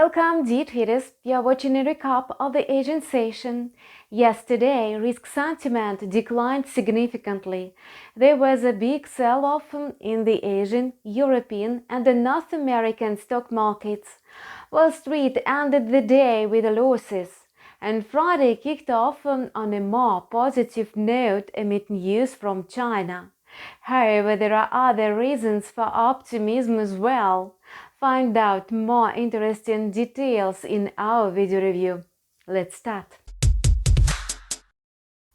Welcome, dear traders. You are watching a recap of the Asian session. Yesterday, risk sentiment declined significantly. There was a big sell-off in the Asian, European, and the North American stock markets. Wall Street ended the day with losses, and Friday kicked off on a more positive note amid news from China. However, there are other reasons for optimism as well. Find out more interesting details in our video review. Let's start.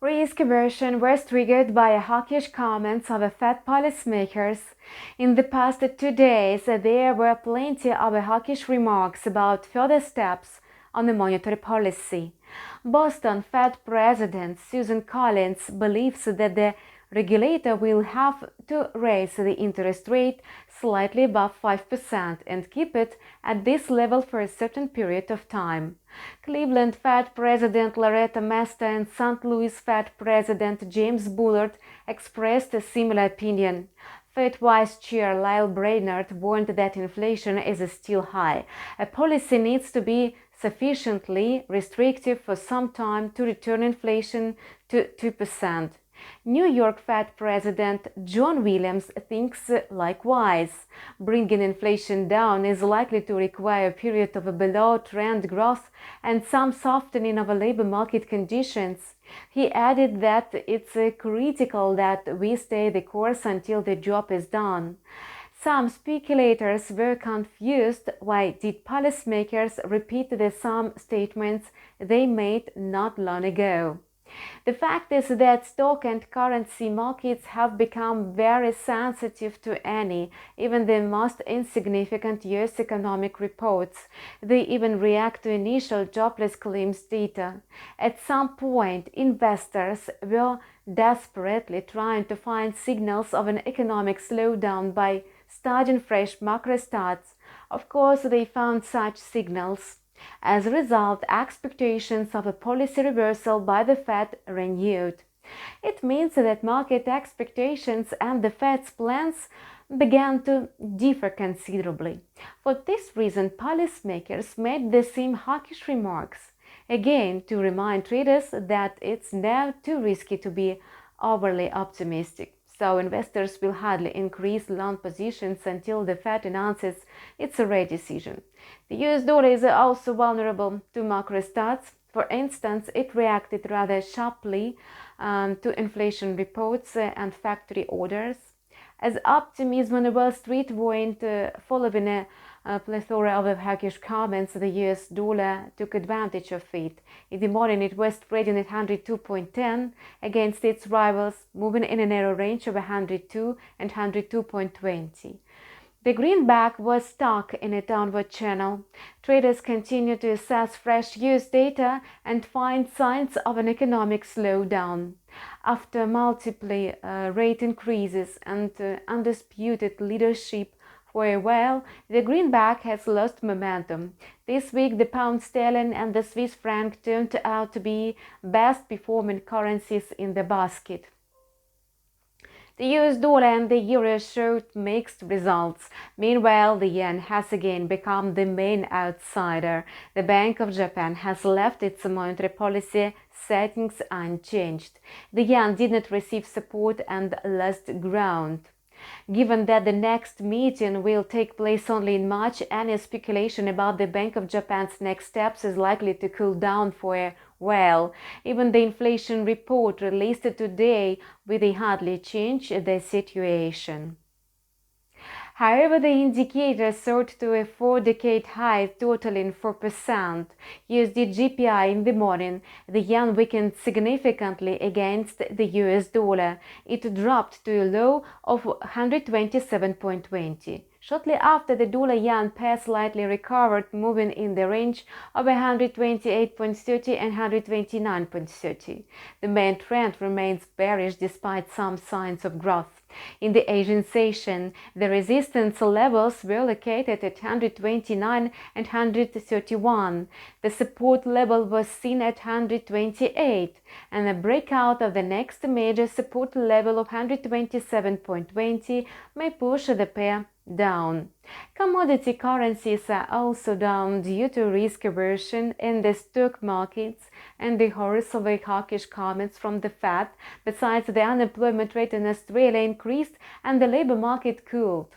Risk aversion was triggered by hawkish comments of Fed policymakers. In the past 2 days, there were plenty of hawkish remarks about further steps on the monetary policy. Boston Fed President Susan Collins believes that the regulator will have to raise the interest rate slightly above 5% and keep it at this level for a certain period of time. Cleveland Fed President Loretta Mester and St. Louis Fed President James Bullard expressed a similar opinion. Fed Vice Chair Lyle Brainerd warned that inflation is still high. A policy needs to be sufficiently restrictive for some time to return inflation to 2%. New York Fed President John Williams thinks likewise. Bringing inflation down is likely to require a period of below-trend growth and some softening of labor market conditions. He added that it's critical that we stay the course until the job is done. Some speculators were confused. Why did policymakers repeat the same statements they made not long ago? The fact is that stock and currency markets have become very sensitive to any, even the most insignificant US economic reports. They even react to initial jobless claims data. At some point, investors were desperately trying to find signals of an economic slowdown by studying fresh macro stats. Of course, they found such signals. As a result, expectations of a policy reversal by the Fed renewed. It means that market expectations and the Fed's plans began to differ considerably. For this reason, policymakers made the same hawkish remarks, again to remind traders that it's now too risky to be overly optimistic. So investors will hardly increase long positions until the Fed announces its rate decision. The US dollar is also vulnerable to macro stats. For instance, it reacted rather sharply to inflation reports and factory orders. As optimism on Wall Street waned following a plethora of hawkish comments, the US dollar took advantage of it. In the morning, it was trading at 102.10 against its rivals, moving in a narrow range of 102 and 102.20. The greenback was stuck in a downward channel. Traders continue to assess fresh US data and find signs of an economic slowdown. After multiple rate increases and undisputed leadership for a while, the greenback has lost momentum. This week, the pound sterling and the Swiss franc turned out to be best performing currencies in the basket. The US dollar and the euro showed mixed results. Meanwhile, the yen has again become the main outsider. The Bank of Japan has left its monetary policy settings unchanged. The yen did not receive support and lost ground. Given that the next meeting will take place only in March, any speculation about the Bank of Japan's next steps is likely to cool down for a while. Even the inflation report released today will hardly change the situation. However, the indicator soared to a 4-decade high, totaling 4%. USD JPY in the morning, the yen weakened significantly against the US dollar. It dropped to a low of 127.20. Shortly after, the dollar-yen pair slightly recovered, moving in the range of 128.30 and 129.30. The main trend remains bearish despite some signs of growth. In the Asian session, the resistance levels were located at 129 and 131. The support level was seen at 128, and a breakout of the next major support level of 127.20 may push the pair down. Commodity currencies are also down due to risk aversion in the stock markets and the horrors of the hawkish comments from the Fed. Besides, the unemployment rate in Australia increased and the labor market cooled.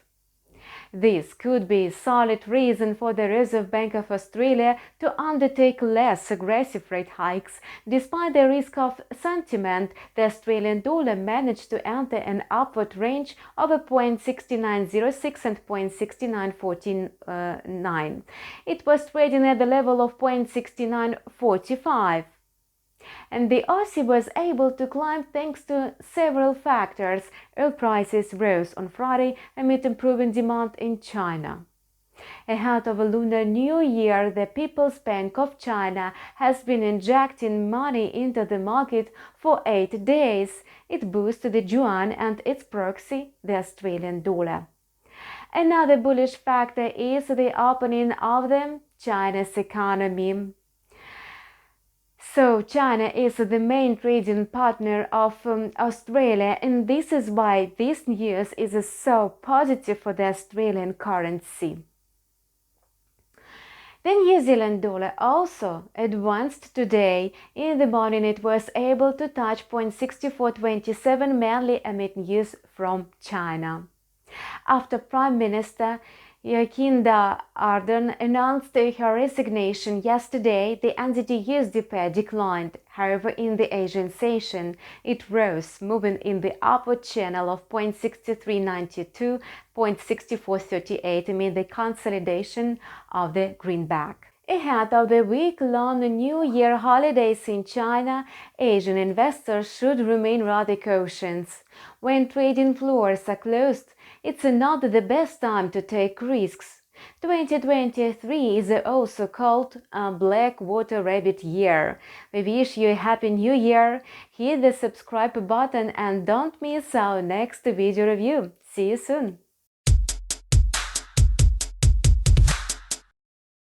This could be a solid reason for the Reserve Bank of Australia to undertake less aggressive rate hikes. Despite the risk of sentiment, the Australian dollar managed to enter an upward range of 0.6906 and 0.6949. It was trading at the level of 0.6945. And the Aussie was able to climb thanks to several factors. Oil prices rose on Friday amid improving demand in China. Ahead of a Lunar New Year, the People's Bank of China has been injecting money into the market for 8 days. It boosted the yuan and its proxy, the Australian dollar. Another bullish factor is the opening of China's economy. So China is the main trading partner of Australia, and this is why this news is so positive for the Australian currency. The New Zealand dollar also advanced today. In the morning it was able to touch 0.6427, mainly amid news from China. After Prime Minister Jacinda Ardern announced her resignation yesterday, the NZD-USD pair declined. However, in the Asian session, it rose, moving in the upward channel of 0.6392, 0.6438 amid the consolidation of the greenback. Ahead of the week-long New Year holidays in China, Asian investors should remain rather cautious. When trading floors are closed, it's not the best time to take risks. 2023 is also called a Black Water Rabbit Year. We wish you a Happy New Year. Hit the subscribe button and don't miss our next video review. See you soon!